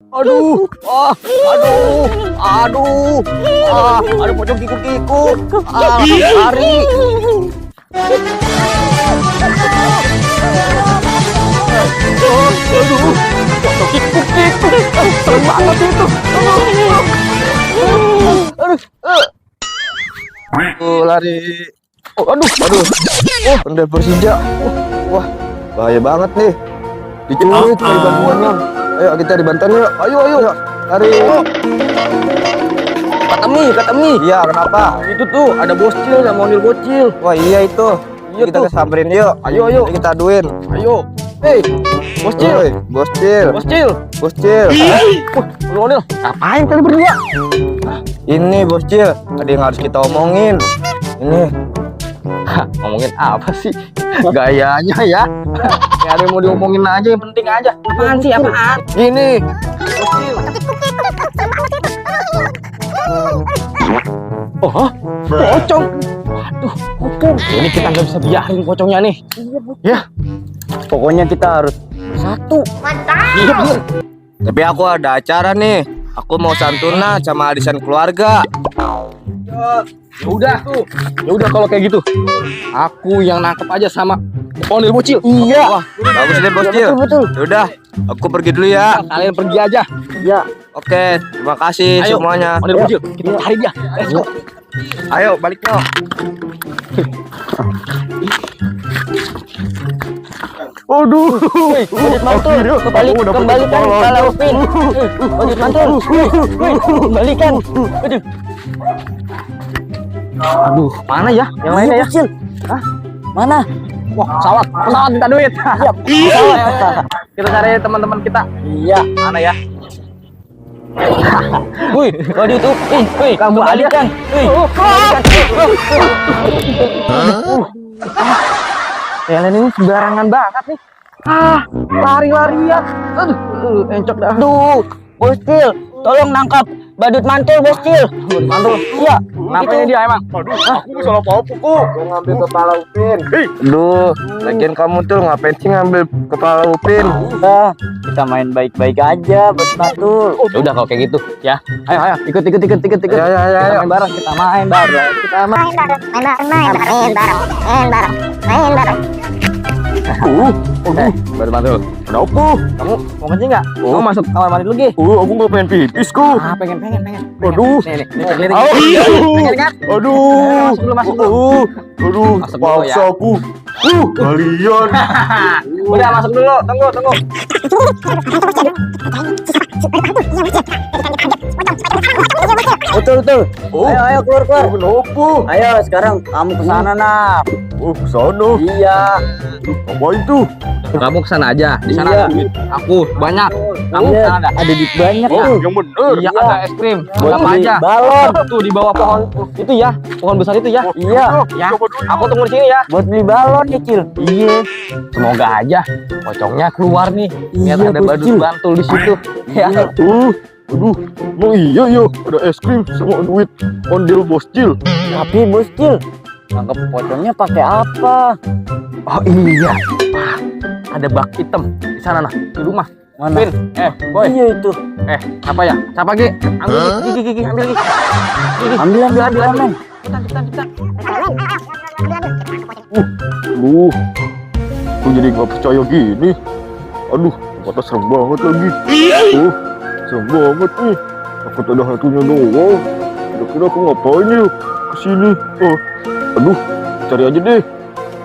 Aduh, ada pocong kikuk-kikuk. Lari. Aduh, pocong kikuk-kikuk. Serem banget itu. Lari. Aduh. Pendek Persija. Wah, bahaya banget nih. Diculik dari bantuannya. Ayo kita dibantuin yuk. Ayo. Lari. Katemi. Iya, kenapa? Itu tuh ada bocil sama ondel bocil. Wah, iya itu. Iya, kita kesamperin yuk. Ayo. Kita aduin. Ayo. Hei, bocil. Ondel. Ngapain kalian berdua? Ini bocil, ada yang harus kita omongin. Ini. Ngomongin apa sih? Gayanya ya. Gak ada yang mau diomongin aja, yang penting aja. Apaan sih, apaan? Ini. Oh, pocong. Waduh, pocong. Ini kita nggak bisa biarin pocongnya nih. Ya, pokoknya kita harus bersatu. Mantap. Iya. Tapi aku ada acara nih. Aku mau santunan sama arisan keluarga. Ya udah kalau kayak gitu. Aku yang nangkep aja sama ondel bocil. Iya. Wah, bagus deh bocil. Betul. Ya udah, aku pergi dulu ya. Kalian pergi aja. Iya. Oke, terima kasih semuanya. Ondel bocil, kita cari dia. Let's go. Ayo balik yuk. Aduh, Badut mantul, kembalikan kepala Upin. Badut mantul, kembalikan. Aduh, mana ya? Yang lainnya ya? Hah? Mana? Wah, pesawat minta duit. Pesawat. Kita cari teman-teman kita. Iya. Mana ya? Wih, Badut Upin, kamu balikan. Kalian ini sembarangan banget nih. Lari-larian. Aduh, encok dah. Aduh, bocil, tolong nangkap badut mantul, bocil. Badut mantul. Iya. Nampaknya dia emang. Aduh, aku bisa apa-apa kok. Mau ngambil kepala Upin. Aduh, lagian kamu tuh ngapain sih ngambil kepala Upin? Udah, kita main baik-baik aja, badut mantul. Udah kalau kayak gitu, ya. Ayo, ikut. Ayo. Main bareng, kita main bareng. Main bareng. Badut mantul. Ada apa? Kamu mau kencing nggak? Kamu masuk kamar mandi dulu, Gi. Aku nggak pengen pipis kok. Pengen. Aduh. Nih, pengen kan? Aduh. Masuk dulu. Aduh, paksa aku. Kalian. Udah masuk dulu. Tunggu. Betul. Ayo keluar. Kenapa? Ayo sekarang kamu kesana nak. Oh, kesana? Iya. Ngapain tuh? Kamu kesana aja. Di sana ada duit aku banyak. Kamu kesana ada duit banyak. Oh, yang bener. Iya, ada es krim. Apa aja? Balon. Tuh di bawah pohon itu ya. Pohon besar itu ya. Iya. Ya. Aku tunggu di sini ya. Buat beli balon kecil. Iya. Semoga aja pocongnya keluar nih. Biar ada badut bantul di situ. Ya. Aduh, mau iya ada es krim sama duit ondel bocil. Tapi bocil, nangkep pocongnya pakai apa? Oh iya, ada bak hitam di sana nah, di rumah. Mana? Pin, boy. Iya itu. Apa ya? Siapa Gi? Ambil Gi, ambil Gi. Ambil. Kita. Aku jadi nggak percaya gini. Aduh, tempatnya serem banget lagi. Serem banget nih. Takut ada hantunya doang. Kira-kira aku ngapain ya kesini? Aduh, cari aja deh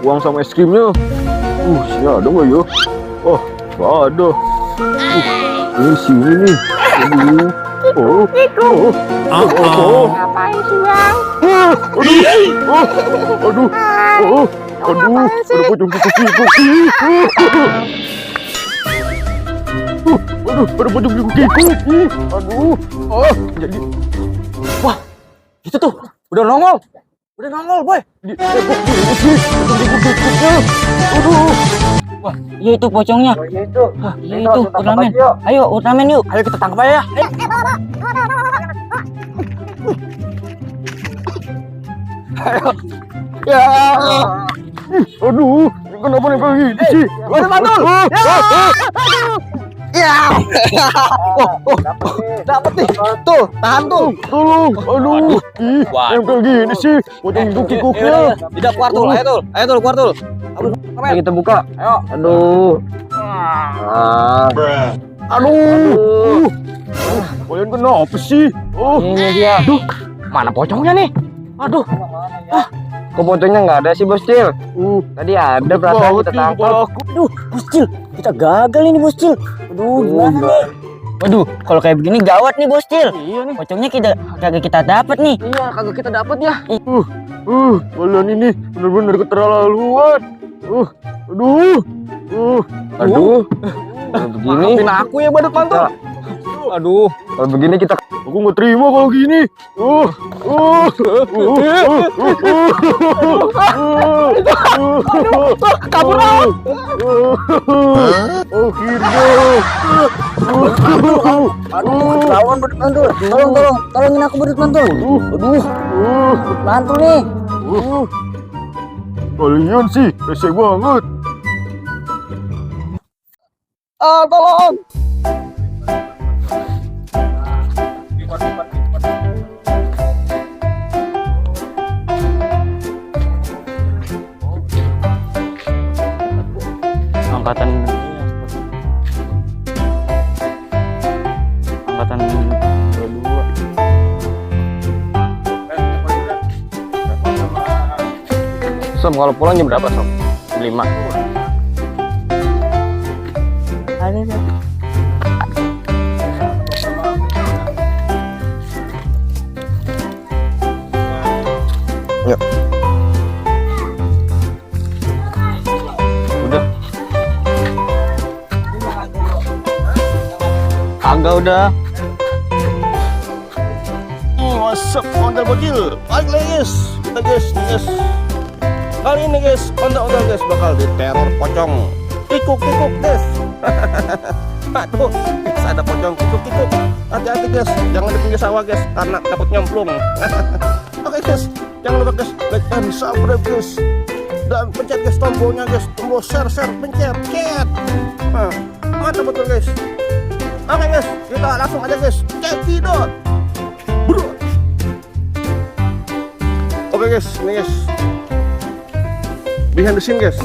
uang sama es krimnya. Sini ada nggak ya? Nggak ada. Ini sini nih. Ngapain sih bang? Aduh, ada pocong kikuk. Ada pocong kikuk. Jadi, wah, itu tuh, udah nongol, boy. Wah, iya itu pocongnya. Iya itu, Ultraman. Ayo, Ultraman yuk. Ayo kita tangkap aja ya. Ayo. Ya. Aduh, kenapa nih kayak gini sih? Badut mantul. Ya. Dapat nih. Tuh, tahan tuh. Tolong. Aduh. Ih, Wah. yang kayak gini sih. Pocong kikuk-kikuknya. Tidak keluar tul. Ayo tul. Ayo tul keluar tul. Ayo kita buka. Ayo. Aduh. Aduh. Kalian kenapa sih? Ini dia. Aduh. Mana pocongnya nih? Aduh. Kok pocongnya nggak ada sih Bos Cil? Tadi ada perasaan kita tangkap. Aduh, Bos Cil, kita gagal ini Bos Cil. Aduh, gimana nih? Waduh, kalau kayak begini gawat nih Bos Cil. Iya nih. Pocongnya kagak kita dapat nih. Iya, kagak kita dapat ya. Kalian ini benar-benar keterlaluan. Aduh. Kalau begini. Maafin aku ya badut mantul. Aduh. Kalau begini kita. Aku nggak terima kalau gini. Kabur. Aduh, lawan badut mantul. Tolongin aku badut mantul. Aduh, mantul nih. Kalian sih rese banget. Tolong. Angkatan 22. Som, kalau pulang jam berapa, Som? 5. Ada. Yuk. Udah. Agak udah. What's up, ondel bocil? Balik lagi guys. Kita guys. Kali ini guys, ondel guys bakal diteror pocong kikuk guys. Aduh, guys, ada pocong kikuk. Hati-hati guys, jangan di pinggir sawah guys, karena takut nyemplung. Oke guys, jangan lupa guys, like dan subscribe guys, dan pencet guys tombolnya guys, tombol share, pencet. Mantap betul guys. Oke guys, kita langsung aja guys, cekidot. Bro. Oke guys, ini guys, behind the scene guys,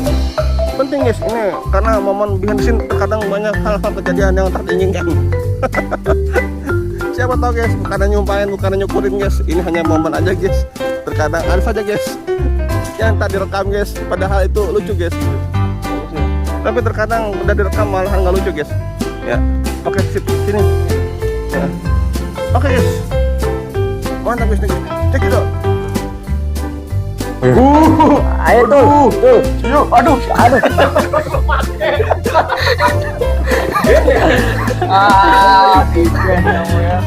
penting guys ini, karena momen behind the scene terkadang banyak hal-hal kejadian yang tak diinginkan. Siapa tahu guys, bukan nyumpahin, bukan nyukurin guys, ini hanya momen aja guys. Terkadang ada saja guys yang tak direkam guys, padahal itu lucu guys. Tapi terkadang udah direkam malahan nggak lucu guys. Ya, oke sip, sini. Ya. Oke guys, mantap guys nih, cek itu. Ayo tuh. Yuk, aduh. Tipen kamu ya.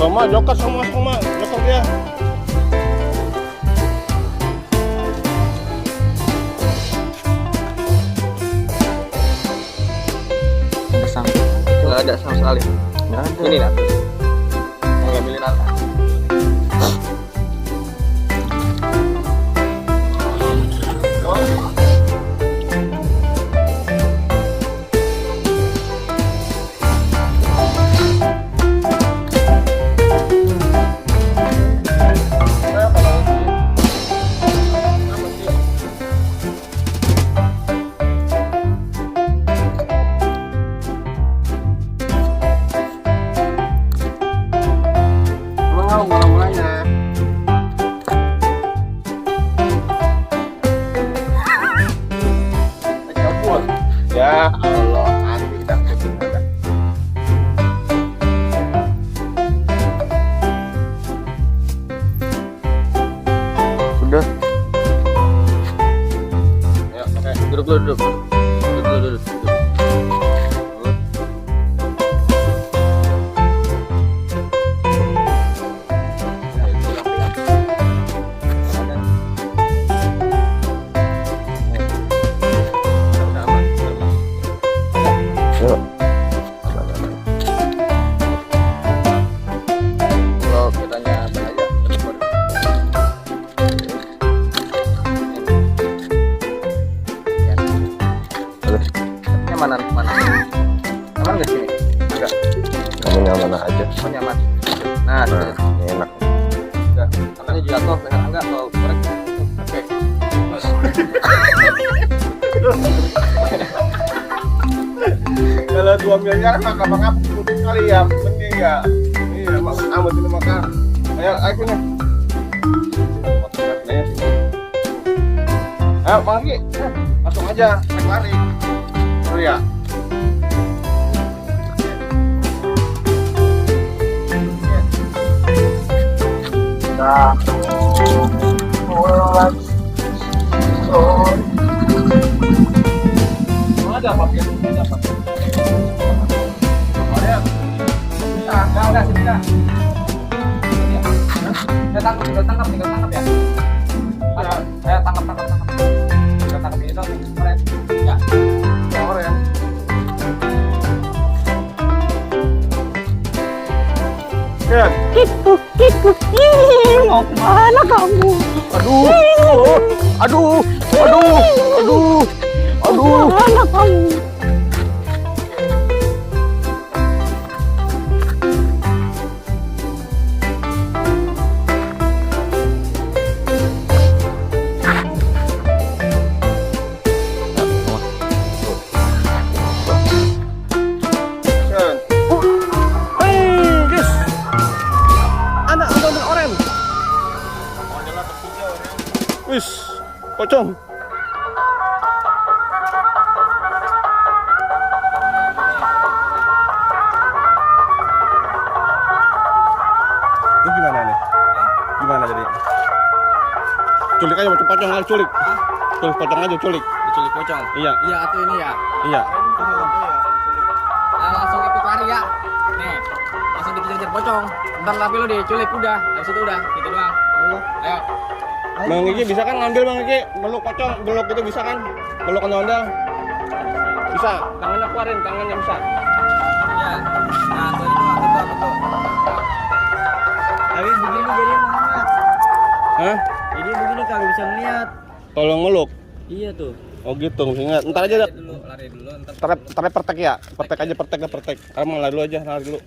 Mama, jokas sama jokas dia. Nggak ada sama sekali. Ini nak. Mau ngambilin apa? Ya Allah, nanti kita ketemu. Udah. Ya, oke. Duduk. nyaman. Nah, Enak. udah. Tangannya jatuh, pegang enggak kalau korek. Oke. Kalau 2 miliar mah kapan kali ya, mending ya. Iya, amat ini makan. Ayo sini. Ayo, Bang Ki. Langsung aja, naik lari. Dulu ya. Nah, mulai. Ada apa ya? Ada apa? Ada. Udah, sini dah. Tangkap ya. Ayo tangkap. Kita tangkap ini dong, keren. Ya. Keren. Ken. Mau kemana kamu? Aduh. Kemana kamu? Ken. Guys. Anak abang oren. Wis, pocong. Itu gimana nih? Gimana jadi? Culik aja macam pocong aja culik. Culik pocong aja culik. Diculik pocong. Iya. Iya, atau ini ya. Iya. Langsung ikut lari ya. Nih, langsung dikejar pocong. Ntar tapi lo diculik udah. Habis itu udah, gitu doang. Ayo. Bang Iki bisa kan ngambil Bang Iki, meluk pocong, belok itu bisa kan? Meluk ondel-ondel. Bisa, tangannya keluarin, tangannya bisa. Ya. Nah, tuh itu. Habis begini jadi Muhammad. Hah? Jadi begini kagak bisa ngeliat. Tolong meluk. Iya tuh. Oh gitu, ingat. Ntar aja Lari dulu, ntar. Ntar pertek ya. Pertek aja, pertek. Kamu lari dulu aja, lari dulu.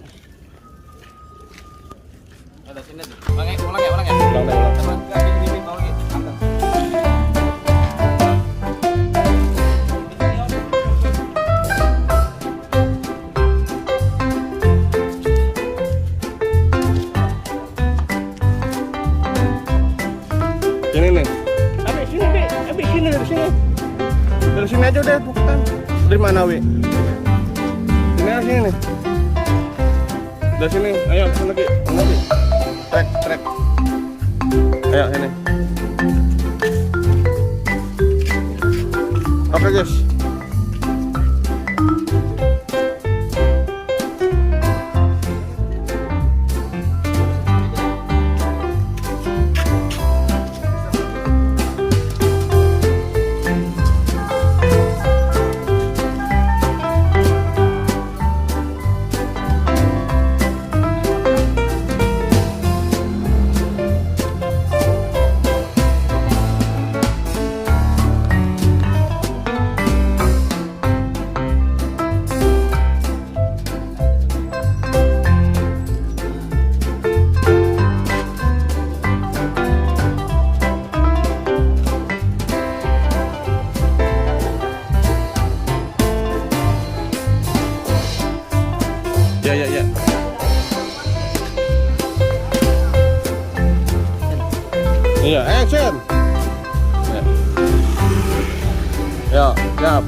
Ada sini. Ulang ya. Ulang deh, ulang. Gini, mau lagi. Angkat. Sini nih. Abis sini deh, dari sini. Dari sini aja udah, bukan. Dari mana Wi? Sini aja sini nih. Dari sini, ayo kesana lagi. Trek. Ayo sini. Oke guys. Ya. Iya, action. Ya, siap.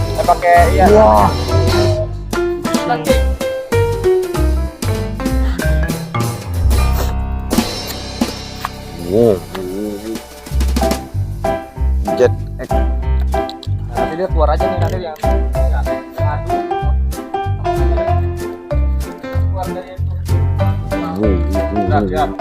Kita pakai iya. Wah. Lagi. Wow. Jet X. Nah, nanti dia keluar aja nih nanti yang ngadu. Keluar dari itu. Udah, siap.